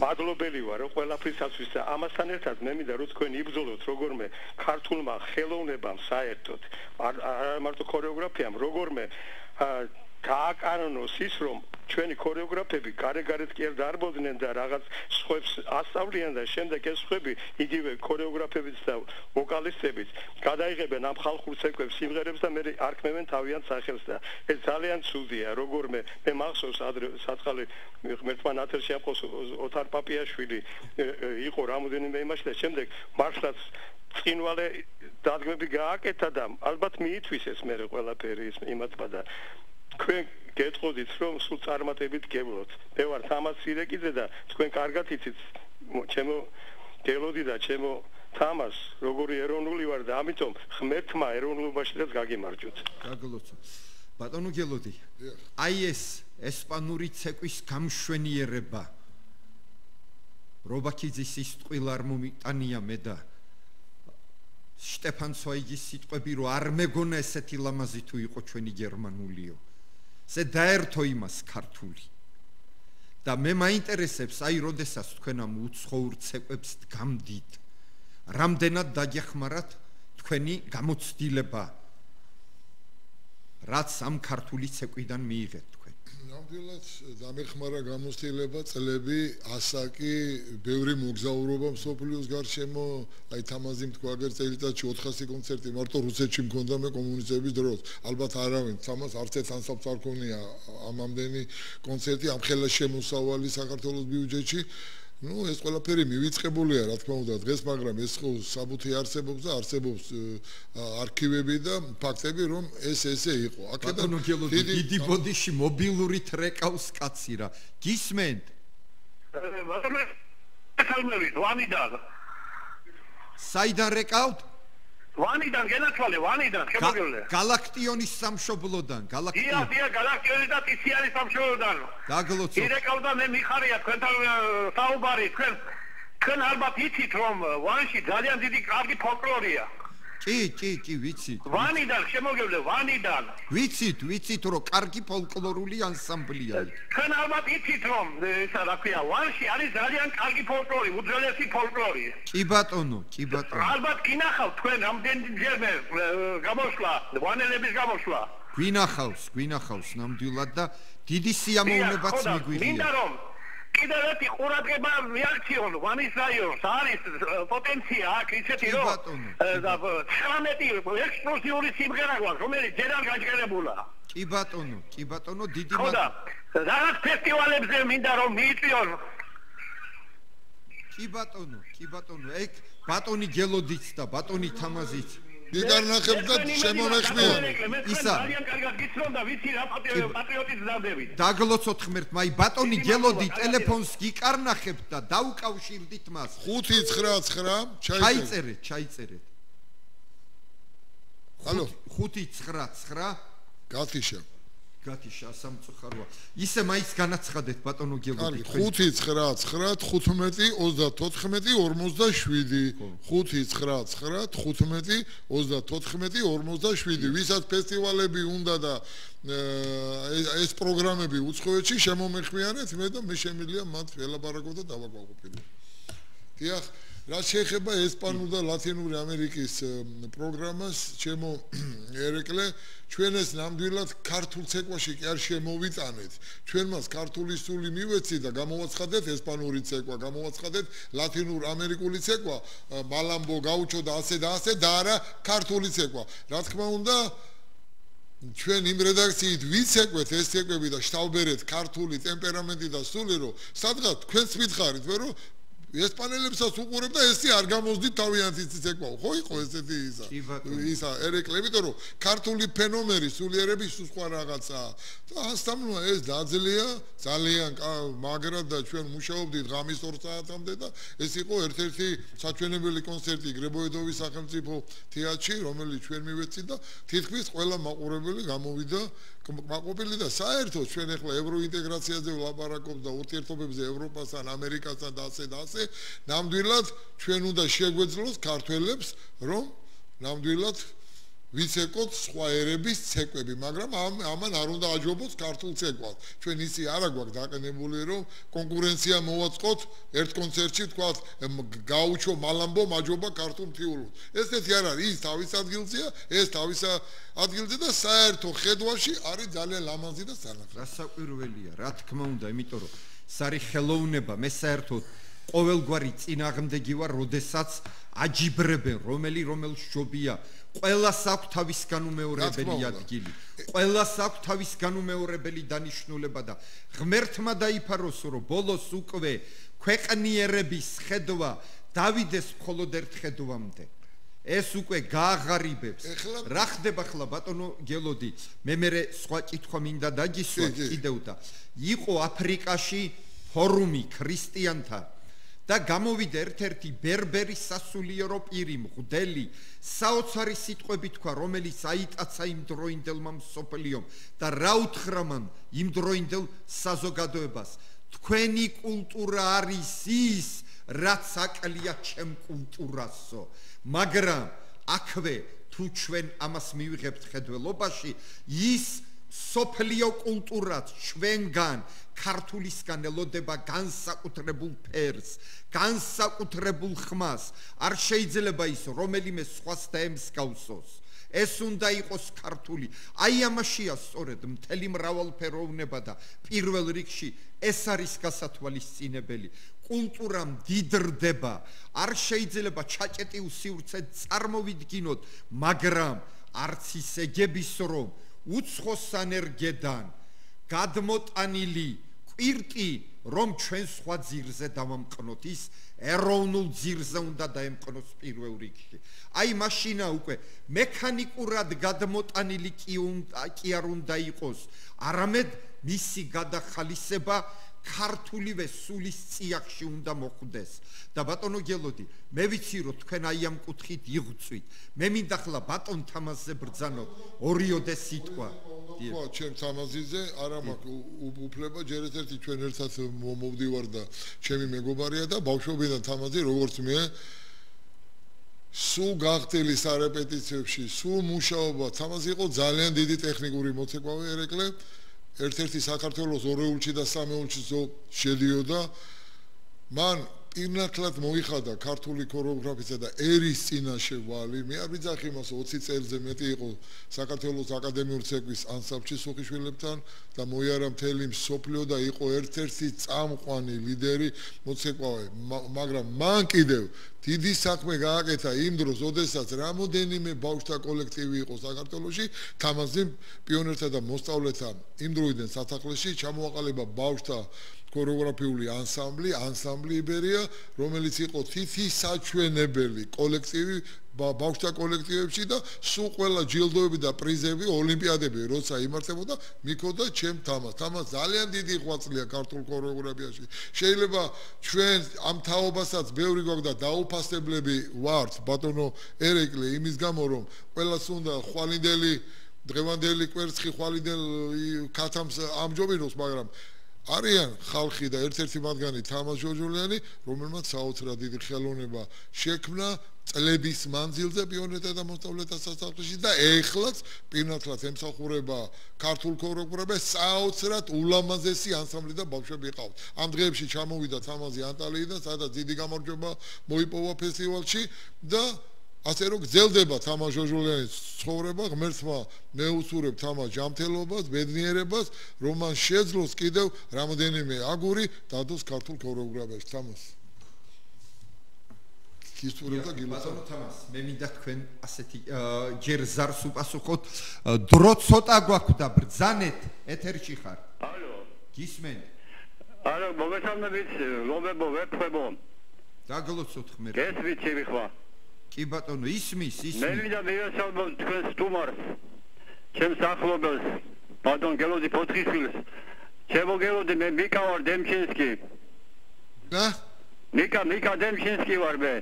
მადლობელი ვარ ყველაფრისათვის და ამასთან ერთად მე მინდა რომ თქვენ იბრძოლოთ როგორმე ქართულმა ხელოვნებამ საერთოდ, არ მარტო ქორეოგრაფიამ, როგორმე გააკანონოს ის რომ ჩვენი ქორეოგრაფები გარეთ კი არ დარბოდნენ და რაღაც სხვებს ასწავლიან და შემდეგ ეს სხვები იგივე ქორეოგრაფებიც და ვოკალისტებიც გადაიღებენ ამ ხალხურ ცეკვებს სიმღერებს და მე არქმევენ თავიანთ სახელს და ეს ძალიან ცუდია როგორმე მე მახსოვს ადრე საწყალი ღმერთმა ნათელში აფხოს ოთარ პაპიაშვილი იყო რამოდენიმე იმაში და შემდეგ მართლაც წინვალე დადგმები გააკეთა და ალბათ მიითვისეს მე ყველაფერი ის იმათმა და თქვენ გეტყოდით რომ სულ წარმატებით გევლოთ. მე ვარ თამაზ სირეკიძე და თქვენ კარგად იცით ჩემო გელოდი და ჩემო თამაზ როგორი ეროვნული ვარ და ამიტომ ღმერთმა ეროვნულობაშიც გაგიმარჯვოთ. გაგლოცო. ბატონო გელოდი. აი ეს ესპანური ცეკვის გამშვენიერება. რობაქიძის ის ტყილ არ მომიტანია მე და შტეფან ცვაიგის სიტყვები რომ არ მეგონა ესეთი ლამაზი თუ იყო ჩვენი გერმანულიო. ზე დაერთო იმას ქართული და მე მაინტერესებს აი როდესაც თქვენ ამ უცხოურ ცეკვებს გამდით რამდენად დაგეხმარათ თქვენი გამოცდილება რაც ამ ქართული ცეკვიდან მიიღეთ თქვენ ნამდვილად დამეხმარა გამოცდილება წლები ასაკი ბევრი მოგზაურობა მსოფლიოს გარშემო აი თამაზი თქვა აგერ წელიწადში 400 კონცერტი მარტო რუსეთში მქონდა მე კომუნისტების დროს ალბათ არავინ თამას არც ერთ ანსამბლს არ ქონია ამამდენი კონცერტი ამ ხელა შემოსავალი საქართველოს ბიუჯეტში ну ეს ყველაფერი მივიწყებულია რა თქმა უნდა დღეს მაგრამ ეს ხო საბუთი არსებობს და არსებობს არქივები და ფაქტები რომ ეს ესე იყო აქედან დიდი ბოდიში მობილური ტრეკავს კაცი რა გისმენთ საიდან რეკავთ ვანიდან გენაცვალე ვანიდან შემოგევლე გალაქტიონის სამშობლოდან დია გალაქტიონის და ტიციანის სამშობლოდან დაგლოცო ირეკავდა მე მიხარია თქვენთან საუბარი თქვენ ალბათ იცით რომ ვანში ძალიან დიდი კარგი ფოლკლორია კი ვიცით ვანიდან შემოგევლე ვანიდან ვიცით რომ კარგი ფოლკლორული ანსამბლია თქვენ ალბათ იცით რომ ისა რა ქვია ვანში არის ძალიან კარგი ფოლკლორი უძველესი ფოლკლორი კი ბატონო ალბათ გინახავთ თქვენ რამდენჯერმე გამოსვლა ვანელების გამოსვლა გვინახავს ნამდვილად და დიდი სიამოვნებაც მიგვიღია მინდა რომ კიდევ ერთი ყურადღება მიაქციონ ვანის რაიონს არის პოტენცია აქ ისეთი რომ 19 ექსპლოზიური სიმღერა გვაქვს რომელიც ჯერ არ გაჭერებულა კი ბატონო დიდი ხოდა რაღაც ფესტივალებზე მინდა რომ მიიწვიონ კი ბატონო ეგ ბატონი გელოდიც და ბატონი თამაზიც მიგარნახებ და შემომეხმიან ისა ძალიან კარგად გიცნობდა ვიცი რა პატრიოტიზმს დავდებით დაგლოცოთ ღმერთმა აი ბატონი გელოდი ტელეფონს გიკარნახებთ და დაუკავშირდით მას 599 ჩაიწერეთ ალო 599 გათიშა სამწუხაროა ისე მაინც განაცხადეთ ბატონო გელოდი 599 15 599 ვისაც ფესტივალები უნდა და ეს პროგრამები უცხოეთში შემომეხმიანეთ მე და მე შემიძლია მათ ველაპარაკო და დავაკვირდო დიახ რა შეეხება ესპანურ და ლათინური ამერიკის პროგრამას ჩემო ერეკლე ჩვენ ეს ნამდვილად ქართულ ცეკვაში კი არ შემოვიტანეთ ჩვენ მას ქართული სული მივეცით და გამოვაცხადეთ ესპანური ცეკვა გამოვაცხადეთ ლათინურ ამერიკული ცეკვა მალამბო გაუჩო და ასე და არა ქართული ცეკვა რა თქმა უნდა ჩვენ იმ რედაქციით ვიცეკვეთ ეს ცეკვები და შტავბერეთ ქართული ტემპერამენტი და სული რომ სადღაც თქვენს მითხარით მე რომ ესპანელებსაც უყურებ და ესე არ გამოსდით თავიანთი ცეკვაო ხო იყო ესეთი ისა ერეკლე იმიტომ რომ ქართული ფენომენი სულიერების სხვა რაღაცაა და ასთამლოა ეს დაძლია ძალიან მაგრად და ჩვენ მუშაობდით ღამის 2 საათამდე და ეს იყო ერთ-ერთი საჩვენებელი კონცერტი გრებოედოვის სახელმწიფო თეატრში რომელიც ჩვენ მივეცით და თითქმის ყველა მაყურებელი გამოვიდა მაყურებელი და საერთოდ ჩვენ ახლა ევროინტეგრაციაზე ვლაპარაკობთ და ურთიერთობებზე ევროპასთან ამერიკასთან და ასე და ასე ნამდვილად ჩვენ უნდა შეგვეძლოს ქართველებს რომ ნამდვილად ვიცეკოთ სხვა ერების ცეკვები მაგრამ ამან არ უნდა აჯობოს ქართულ ცეკვას ჩვენ ისი არა გვაქვს დაყენებული რომ კონკურენცია მოვაწყოთ ერთ კონცერტში თქვათ გაუჩო მალამბო მაჯობა ქართულ მთიულს ესეთი არ არის ის თავის ადგილზეა ეს თავის ადგილზე და საერთო ხედვაში არის ძალიან ლამაზი და სანახი რასაკვირველია რა თქმა უნდა იმიტომ რომ სარი ხელოვნება მე საერთოდ ყოველგვარი წინააღმდეგი ვარ როდესაც აჯიბრებენ რომელს ჯობია ყველას აქვს თავის განუმეორებელი ადგილი ყველას აქვს თავის განუმეორებელი დანიშნულება და ღმერთმა დაიფაროს რომ ბოლოს უკვე ქვეყნიერების ხედვა დავიდეს მხოლოდ ერთ ხედვამდე ეს უკვე გააღარიბებს რა ხდება ხლა ბატონო გელოდი მე სხვა კითხვა მინდა დაგისვათ კიდევ და იყო აფრიკაში ფორუმი ქრისტიანთა და გამოვიდა ერთ-ერთი ბერბერი სასულიერო პირი მღვდელი საოცარი სიტყვები თქვა რომელიც აიტაცა იმ დროინდელმა მსოფლიომ და რა უთხრა მან იმ დროინდელ საზოგადოებას თქვენი კულტურა არის ის რაც აკლია ჩემ კულტურასო მაგრამ აქვე თუ ჩვენ ამას მივიღებთ ხედველობაში ის სოფლიო კულტურაც ჩვენგან ქართულისგან ელოდება განსაკუთრებულ ფერს, განსაკუთრებულ ხმას. არ შეიძლება ის რომელიმე სხვას დაემსგავსოს. ეს უნდა იყოს ქართული. აი ამაშია სწორედ მთელი მრავალფეროვნება და პირველ რიგში ეს არის გასათვალისწინებელი. კულტურა მდიდრდება. არ შეიძლება ჩაჭეტილ სივრცედ წარმოვიდგინოთ, მაგრამ არც ისე გების რომ უცხოს ანერგედან გადმოტანილი კვირტი რომ ჩვენ სხვა ძირზე დავამყნოთ ის ეროვნულ ძირზე უნდა დაემყნოს პირველ რიგში აი მაშინა უკვე მექანიკურად გადმოტანილი კი არ უნდა იყოს არამედ მისი გადახალისება ქართულივე სულის წიაღში უნდა მოხვდეს და ბატონო გელოდი მე ვიცი რომ თქვენ აი ამ კუთხით იღწვით მე მინდა ხლა ბატონ თამაზზე ბრძანოთ ორიოდე სიტყვა ხო ჩემ თამაზიზე არა მაქვს უფლება ჯერ ერთი ჩვენ ერთად მოვდივარ და ჩემი მეგობარია და ბავშვობიდან თამაზი როგორც მე სულ გახდილი სარეპეტიციებში სულ მუშაობა თამაზი იყო ძალიან დიდი ტექნიკური მოცეკვავე ერეკლე ერთ-ერთი საქართველოს ორეულში და სამეულში შედიოდა მან პირნათლად მოიხადა ქართული ქორეოგრაფისა და ერის წინაშე ვალი მე არ ვიძახი იმას 20 წელზე მეტი იყო საქართველოს აკადემიური ცეკვის ანსამბლში სუხიშვილებთან და მოიარა მთელი მსოფლიო და იყო ერთ-ერთი წამყვანი ლიდერი მოცეკვავე მაგრამ მან კიდევ დიდი საქმე გააკეთა იმ დროს, ოდესაც რამოდენიმე ბავშვთა კოლექტივი იყო საქართველოში, თამაზი პიონერთა და მოსწავლეთა იმ დროიდან სათახლეში ჩამოაყალიბა ბავშვთა ქორეოგრაფიული ანსამბლი იბერია, რომელიც იყო თითი საჩვენებელი კოლექტივი ბავშვთა კოლექტივებში და სულ ყველა ჯილდოები და პრიზები ოლიმპიადები როცა იმართებოდა მიქოდა ჩემ თამას ძალიან დიდი ღვაწლია ქართულ ქორეოგრაფიაში შეიძლება ჩვენ ამ თაობასაც ბევრი გვაქვს და დაუფასებლები ვართ ბატონო ერეკლე იმის გამო რომ ყველას უნდა ხვალინდელი დღევანდელი კვერცხი ხვალინდელ ქათამს ამჯობინოს მაგრამ არიან ხალხი და ერთ-ერთი მათგანი თამაზ ჟორჟოლიანი რომელმაც საოცრად დიდი ხელოვნება შექმნა წლების მანძილზე პიონერთა და მოსწავლეთა სასახლეში და ეხლაც პირნათლად ემსახურება ქართულ ქორეოგრაფიას საოცრად ულამაზესი ანსამბლი და ბავშვები ყავთ. ამ დღეებში ჩამოვიდა თამაზი ანტალიიდან, სადაც დიდი გამარჯვება მოიპოვა ფესტივალში და ასე რომ გრძელდება თამაზ ჟორჟოლიანის ცხოვრება, ღმერთმა მეუსურებ თამაზ ჯანმრთელობას, ბედნიერებას, რომ მან შეძლოს კიდევ რამოდენიმე აგური დადოს ქართულ ქორეოგრაფიაში. თამაზ ქისტურებდა გილოცავ თამას მე მინდა თქვენ ასეთი ჯერ ზარს უპასუხოთ დრო ცოტა გვაქვს და ბრძანეთ ეთერში ხარ ალო გისმენ ალო მოგესალმებით ლობებო ვერთხებო დაგლოცოთ ხმერ გესმით ჩემი ხმა კი ბატონო ისმის მე მინდა მივესალმო თქვენ სტუმარს ჩემს ახლობელს ბატონ გელოდი ფოთხიშვილს ჩემო გელოდი მე მიკა ვარ დემჩინსკი და მიკა დემჩინსკი ვარ მე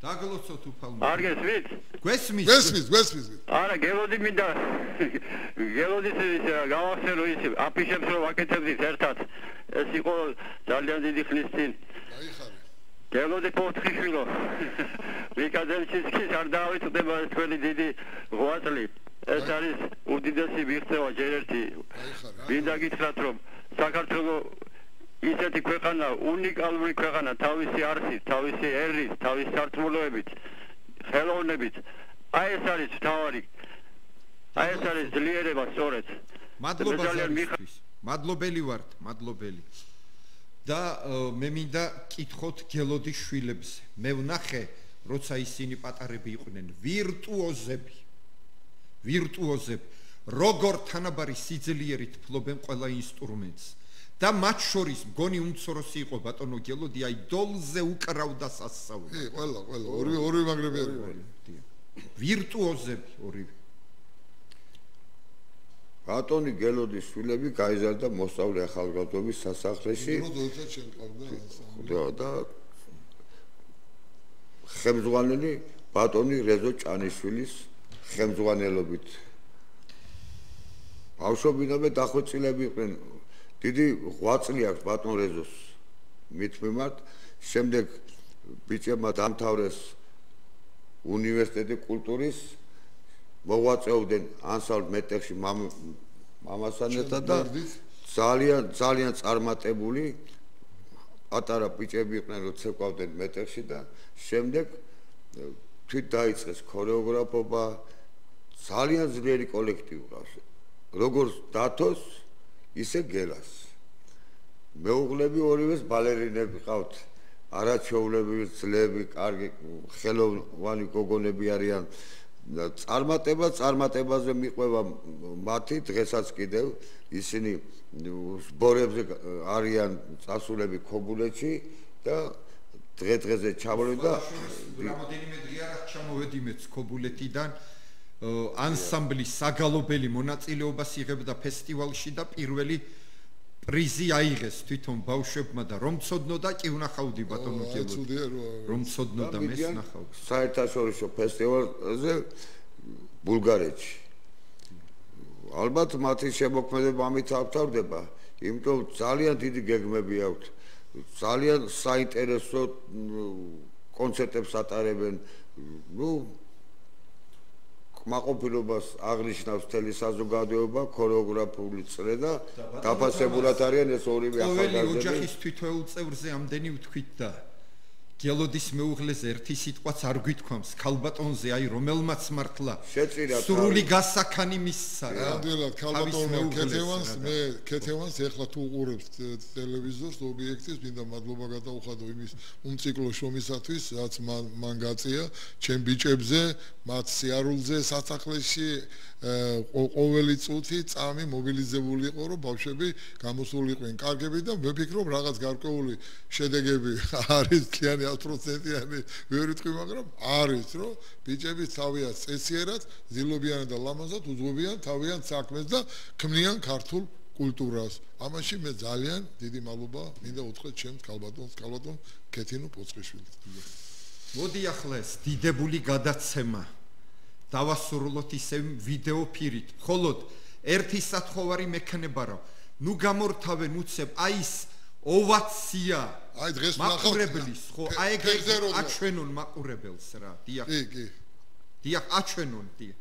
დაგლოცოთ უფალმა არ გესმით გესმის არა გელოდი მინდა გელოდის გავახსენო ის აფიშებს რომ ვაკეთებდით ერთად ეს იყო ძალიან დიდი ხნის წინ აიხარე გელოდი ფოთხიშვილო მიკა დემჩინსკის არ დავიწდება ეს თქვენი დიდი ღვაწლი ეს არის უდიდესი მიღწევა ჯერ ერთი მინდა გითხრათ რომ საქართველოს ისეთი ქვეყანა უნიკალური ქვეყანა თავისი არსით, თავისი ერით, თავისი სარწმუნოებით, ხელოვნებით. აი ეს არის თავარი. აი ეს არის ძლიერება სწორედ. მადლობა ზარისთვის. მადლობელი ვართ, მადლობელი. და მე მინდა კითხოთ გელოდის შვილებზე. მე ვნახე, როცა ისინი პატარები იყვნენ, ვირტუოზები. როგორ თანაბარი სიძლიერით ფლობენ ყველა ინსტრუმენტს. და მათ შორის მგონი უმცროსი იყო ბატონო გელოდი აი დოლზე უკრავდა სასწაულს. ყველა ორი მაგრები არის. ვირტუოზები ორივე. ბატონი გელოდის შვილები გაიზარდა მოსწავლე ახალგაზრდობის სასახლეში. და ხელმძღვანელი ბატონი რეზო ჭანიშვილის ხელმძღვანელობით. ბავშვობიდანვე დახვეწილები იყვნენ. დიდი ღვაწლი აქვს ბატონ რეზოს მით მიმართ. შემდეგ ბიჭებმა დამთავრეს უნივერსიტეტი კულტურის, მოღვაწეობდნენ ანსამბლ მეტეხში მამასთან ერთად და ძალიან წარმატებული პატარა ბიჭები იყვნენ, რომ ცეკვავდნენ მეტეხში და შემდეგ თვით დაიწყეს ქორეოგრაფობა, ძალიან ძლიერი კოლექტივი ყავს. როგორც დათოს ისე გელას. მეუღლები ორივეს ბალერინები ყავთ. არაჩვეულები, ძლები, კარგი ხელოვანი გოგონები არიან. წარმატებაზე მიყვება მათი დღესაც კიდევ ისინი ბორებზე არიან წასულები ქობულეთში და დღე-დღეზე ჩამოვიდა და რამოდენიმე დღეა რაც ჩამოვედი მეც ქობულეთიდან ანსამბლის საგალობელი მონაწილეობას იღებდა ფესტივალში და პირველი პრიზი აიღეს თვითონ ბავშვებმა და რომ ცოდნო და კი ვნახავდი ბატონო გელოდი რომ ცოდნო და მეს ნახავდი საერთაშორისო ფესტივალზე ბულგარეთში. ალბათ მათი შემოქმედება ამით ავთავრდება, იმიტომ ძალიან დიდი გეგმები აქვთ. ძალიან საინტერესო კონცერტებს ატარებენ. კმაყოფილებას აღნიშნავს მთელი საზოგადოება, ქორეოგრაფიული წრე და დაფასებულად არიან ეს ორივე ახალგაზრდები. ყოველი ოჯახის თითოეულ წევრზე ამდენი ვთქვით და გელოდის მეუღლეზე ერთი სიტყვაც არ გვითქვამს ქალბატონზე, აი რომელმაც მართლა სრული გასაქანი მისცა რა. ნამდვილად ქალბატონმა კეთევანს ეხლა თუ უყურებს ტელევიზორს ობიექტის, მინდა მადლობა გადაუხადო იმის უმციკლო შრომისათვის, რაც მან გაწია ჩემ ბიჭებზე, მათ სიარულზე სასახლეში ყოველი წუთი წამი მობილიზებული იყო, რომ ბავშვები გამოსულიყვნენ კარგები და ვფიქრობ რაღაც გარკვეული შედეგები არის თლიანი 100%-იანი ვერ ვიტყვი, მაგრამ არის, რომ ბიჭები თავიანთ წესიერად, ძლობიან და ლამაზად უძღვებიან თავიანთ საქმეს და ქმნიან ქართულ კულტურას. ამაში მე ძალიან დიდი მადლობა მინდა უთხრეთ ჩემს ქალბატონს ქეთინო პოწყიშვილს. მოდი ახლა ეს დიდებული გადაცემა დავასრულოთ ისე ვიდეო ფირით. მხოლოდ ერთი სათხოვარი მექნება რა. ნუ გამორთავენ უცებ აი ეს ოვაცია. აი დღეს მაყურებლის ხო აი ეგ აჩვენონ მაყურებელს რა. დიახ. კი. დიახ აჩვენონ დიახ.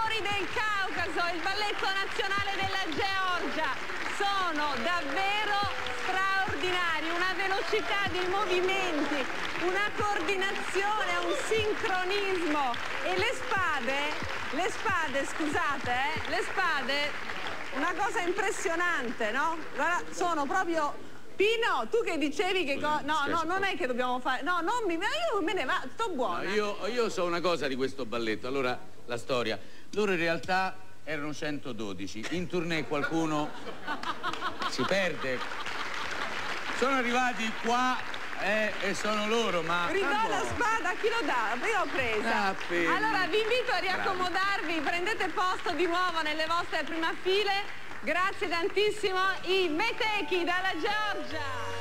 Fiori del Caucaso, il balletto nazionale della Georgia, sono davvero straordinari, una velocità dei movimenti, una coordinazione, un sincronismo e le spade, scusate, le spade, una cosa impressionante, no? Guarda, sono proprio... Pino, tu che dicevi che no, non è che dobbiamo fare... No, non mi... Io me ne vado, sto buona. No, io so una cosa di questo balletto, allora, la storia. Loro in realtà erano 112, in tournée qualcuno si perde. Sono arrivati qua e sono loro, ma... Ridò la spada, chi lo dà? Io ho presa. Allora vi invito a riaccomodarvi, prendete posto di nuovo nelle vostre prime file. Grazie tantissimo, i Metechi dalla Georgia.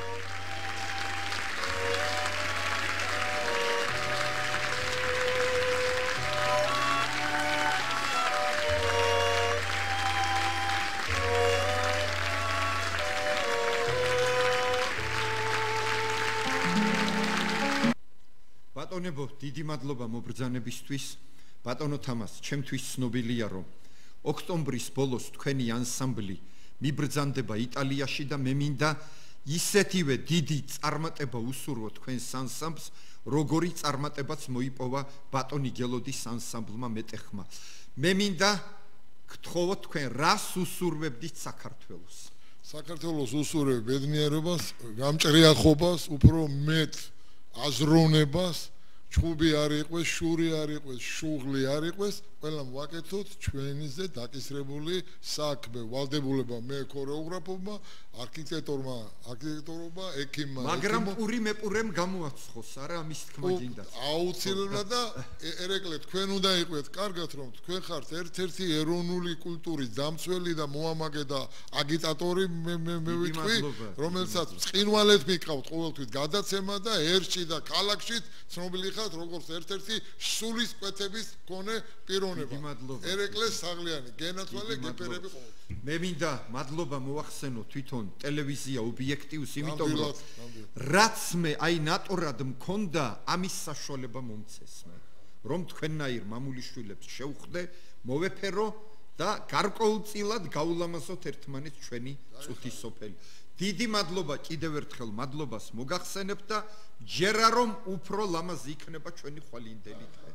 ბატონებო, დიდი მადლობა მობრძანებისთვის. ბატონო თამას, ჩემთვის ცნობილია რომ ოქტომბრის ბოლოს თქვენი ანსამბლი მიბრძანდება იტალიაში და მე მინდა ისეთივე დიდი წარმატება უსურვო თქვენს ანსამბლს, როგორი წარმატებაც მოიპოვა ბატონი გელოდის ანსამბლმა მეტეხმა. მე მინდა გთხოვოთ თქვენ რას უსურვებდით საქართველოს? საქართველოს უსურვებ ბედნიერებას, გამჭრიახობას, უფრო მეტ აზროვნებას, ჩხუბი არ იყოს, შური არ იყოს, შუღლი არ იყოს, ყველამ ვაკეთოთ ჩვენიზე დაკისრებული საქმე, ვალდებულება მე ქორეოგრაფებმა, არქიტექტორობა, ექიმმა. მაგრამ პური მეპურემ გამოაცხოს, არა ამის თქმა გინდა. აუცილებლად და ერეკლე თქვენ უნდა იყვეთ, კარგად რომ თქვენ ხართ ერთ-ერთი ეროვნული კულტურის დამცველი და მოამაგე და აგიტატორი მე ვიტყვი, რომელსაც წყინვალეთ მიყავთ ყოველთვის გადაცემა და ერჩი და ქალაქში ცნობილი ხართ როგორც ერთ-ერთი სულისკვეთების მქონე პიროვნება. ერეკლეს საღლიანი, გენაცვალე გეფერები ყოველთვის. მე მინდა მადლობა მოახსენო თვითონ ტელევიზია ობიექტივს, იმიტომ რომ რაც მე აი ნატორად მქონდა ამის საშუალება მომცეს მე, რომ თქვენნაირ მამულიშვილებს შევხვდე, მოვეფერო და გარკვეულწილად გაულამაზოთ ერთმანეთს ჩვენი წუთი სოფელი. დიდი მადლობა კიდევ ერთხელ მადლობას მოგახსენებთ და ჯერა რომ უფრო ლამაზი იქნება ჩვენი ხვალინდელი დღე.